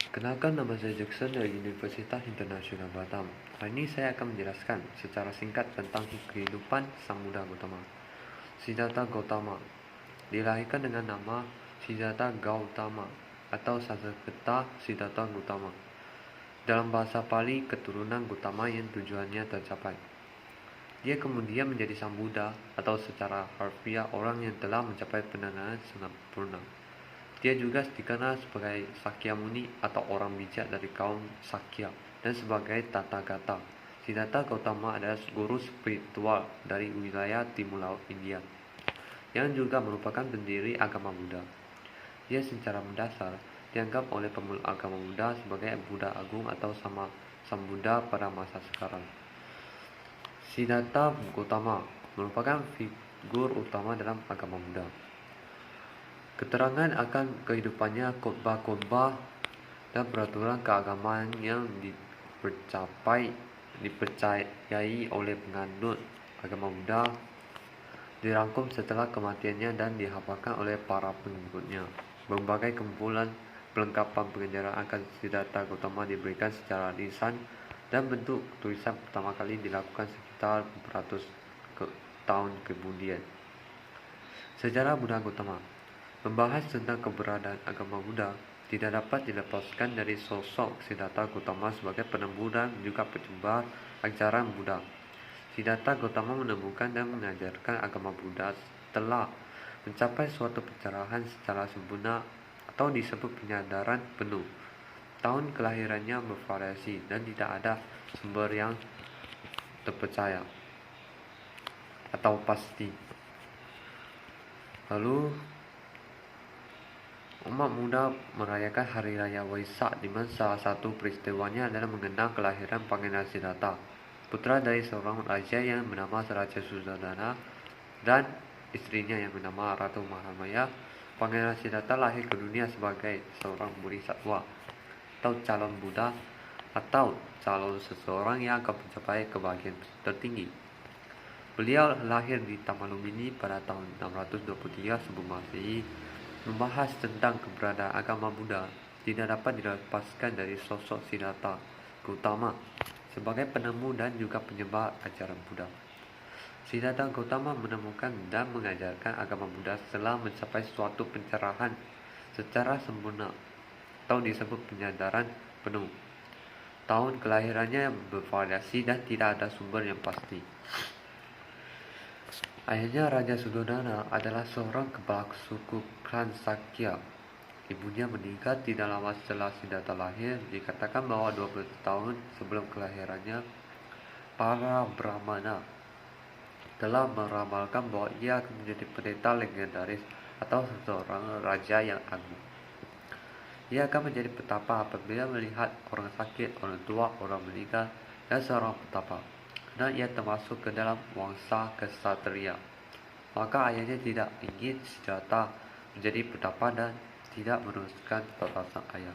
Kenalkan, nama saya Jackson dari Universitas Internasional Batam. Hari ini saya akan menjelaskan secara singkat tentang kehidupan Sang Buddha Gautama. Siddhartha Gautama dilahirkan dengan nama Siddhartha Gautama atau Sanskerta Siddhartha Gautama. Dalam bahasa Pali, keturunan Gautama yang tujuannya tercapai. Dia kemudian menjadi Sang Buddha atau secara harfiah orang yang telah mencapai penenangan sempurna. Dia juga dikenal sebagai Sakyamuni atau orang bijak dari kaum Sakya dan sebagai Tathagata. Siddhartha Gautama adalah guru spiritual dari wilayah timur laut India yang juga merupakan pendiri agama Buddha. Dia secara mendasar dianggap oleh pemeluk agama Buddha sebagai Buddha Agung atau Sang Buddha pada masa sekarang. Siddhartha Gautama merupakan figur utama dalam agama Buddha. Keterangan akan kehidupannya, khotbah-khotbah, dan peraturan keagamaan yang dipercayai oleh penganut agama Buddha dirangkum setelah kematiannya dan dihafalkan oleh para pengikutnya. Berbagai kumpulan perlengkapan pengajaran akan Siddhartha Gautama diberikan secara lisan dan bentuk tulisan pertama kali dilakukan sekitar beratus tahun kemudian. Sejarah Buddha Gautama membahas tentang keberadaan agama Buddha tidak dapat dilepaskan dari sosok Siddhartha Gautama sebagai penemu dan juga penyebar ajaran Buddha. Siddhartha Gautama menemukan dan mengajarkan agama Buddha setelah mencapai suatu pencerahan secara sempurna atau disebut penyadaran penuh. Tahun kelahirannya bervariasi dan tidak ada sumber yang terpercaya atau pasti. Lalu umat Buddha merayakan Hari Raya Waisak, di mana salah satu peristiwanya adalah mengenang kelahiran Pangeran Siddhartha, putra dari seorang raja yang bernama Raja Suddhodana dan istrinya yang bernama Ratu Mahamaya. Pangeran Siddhartha lahir ke dunia sebagai seorang bodhisattva atau calon Buddha atau calon seseorang yang akan mencapai kebahagiaan tertinggi. Beliau lahir di Tamalumini pada tahun 623 sebelum Masehi. Membahas tentang keberadaan agama Buddha tidak dapat dilepaskan dari sosok Siddhartha Gautama sebagai penemu dan juga penyebar ajaran Buddha. Siddhartha Gautama menemukan dan mengajarkan agama Buddha setelah mencapai suatu pencerahan secara sempurna atau disebut penyadaran penuh. Tahun kelahirannya bervariasi dan tidak ada sumber yang pasti. Ayahnya Raja Suddhodana adalah seorang kepala suku klan Sakya. Ibunya meninggal tidak lama setelah Siddhartha lahir. Dikatakan bahwa 20 tahun sebelum kelahirannya, para Brahmana telah meramalkan bahwa ia akan menjadi pendeta legendaris atau seorang raja yang agung. Ia akan menjadi petapa apabila melihat orang sakit, orang tua, orang meninggal, dan seorang petapa. Dan ia termasuk ke dalam wangsa kesatria. Maka ayahnya tidak ingin Siddhartha menjadi petapa dan tidak meneruskan tata sang ayah.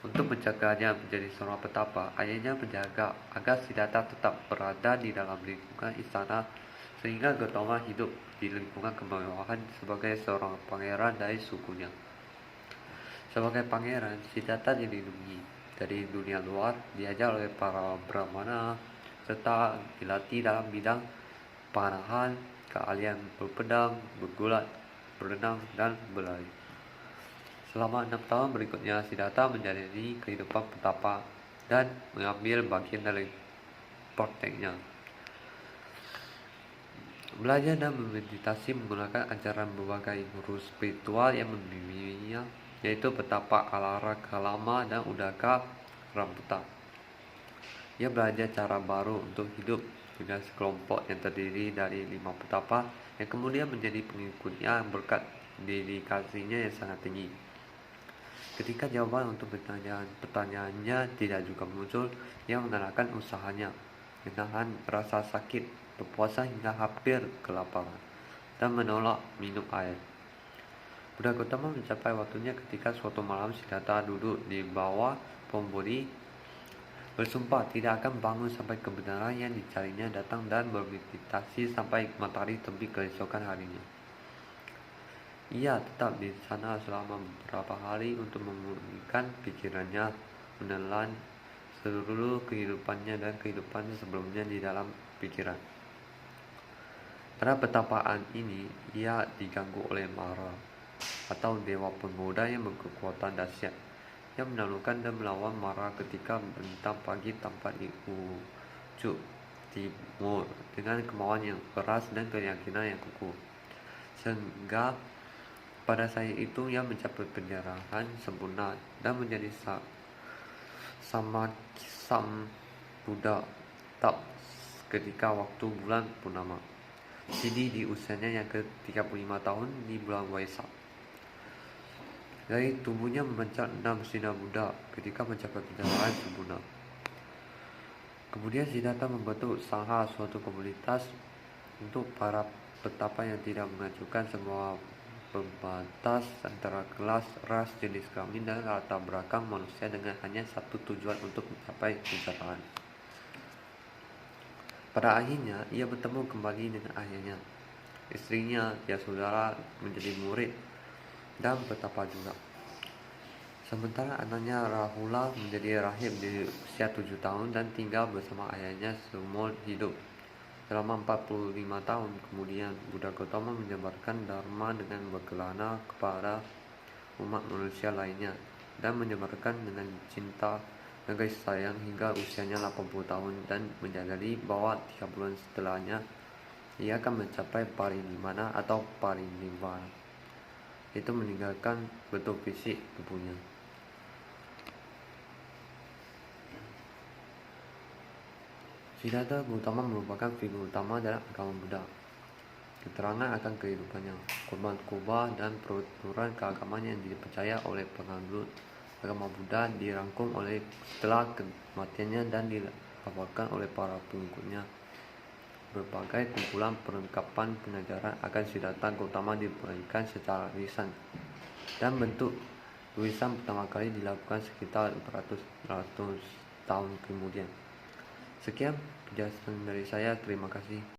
Untuk mencegahnya menjadi seorang petapa, ayahnya menjaga agar Siddhartha tetap berada di dalam lingkungan istana sehingga Gautama hidup di lingkungan kemewahan sebagai seorang pangeran dari sukunya. Sebagai pangeran, Siddhartha dilindungi dari dunia luar, diajar oleh para Brahmana, serta dilatih dalam bidang panahan, keahlian berpedang, bergulat, berenang, dan berlari. Selama 6 tahun berikutnya, Siddhartha menjalani kehidupan petapa dan mengambil bagian dari prakteknya. Belajar dan memeditasi menggunakan ajaran berbagai guru spiritual yang membimbingnya, yaitu petapa Alara Kalama dan Udaka Rambutan. Ia belajar cara baru untuk hidup dengan sekelompok yang terdiri dari 5 petapa yang kemudian menjadi pengikutnya berkat dedikasinya yang sangat tinggi. Ketika jawaban untuk pertanyaannya tidak juga muncul, ia mengalahkan usahanya, menahan rasa sakit, berpuasa hingga hampir kelaparan, dan menolak minum air. Buddha Gautama mencapai waktunya ketika suatu malam Siddhartha duduk di bawah pohon Bodhi, bersumpah tidak akan bangun sampai kebenaran yang dicarinya datang dan bermeditasi sampai matahari terbit keesokan harinya. Ia tetap di sana selama beberapa hari untuk memulihkan pikirannya, menelan seluruh kehidupannya dan kehidupan sebelumnya di dalam pikiran. Pada petapaan ini, ia diganggu oleh Mara, atau dewa penggoda yang berkekuatan dahsyat, yang menaklukkan dan melawan Mara ketika bentang pagi tampak di ujung timur dengan kemauan yang keras dan keyakinan yang kukuh. Sehingga pada saat itu ia mencapai penjarahan sempurna dan menjadi sama Sam Buddha tak ketika waktu bulan purnama. Sini di usianya yang ke-35 tahun di bulan Waisak. Dari tubuhnya memancar 6 sinar Buddha ketika mencapai penjarahan sempurna. Kemudian Siddhartha membentuk Sangha, suatu komunitas untuk para petapa yang tidak mengajukan semua pembatas antara kelas, ras, jenis kelamin, dan latar belakang manusia dengan hanya satu tujuan untuk mencapai pencapaian. Pada akhirnya, ia bertemu kembali dengan ayahnya, istrinya, ya saudara menjadi murid dan betapa juga. Sementara anaknya Rahula menjadi rahib di usia 7 tahun dan tinggal bersama ayahnya seumur hidup. Selama 45 tahun kemudian, Buddha Gautama menyebarkan Dharma dengan berkelana kepada umat manusia lainnya dan menyebarkan dengan cinta dan kasih sayang hingga usianya 80 tahun dan menyadari bahwa 3 bulan setelahnya ia akan mencapai parinirvana atau parinibbana, itu meninggalkan bentuk fisik tubuhnya. Siddhartha Gautama merupakan figur utama dalam agama Buddha. Keterangan akan kehidupannya, korban kubah, dan peraturan keagamaan yang dipercaya oleh penganut agama Buddha dirangkum oleh setelah kematiannya dan dilaporkan oleh para pengikutnya. Berbagai kumpulan perlengkapan pengajaran akan Siddhartha Gautama diberikan secara lisan, dan bentuk tulisan pertama kali dilakukan sekitar 400 tahun kemudian. Sekian penjelasan dari saya, terima kasih.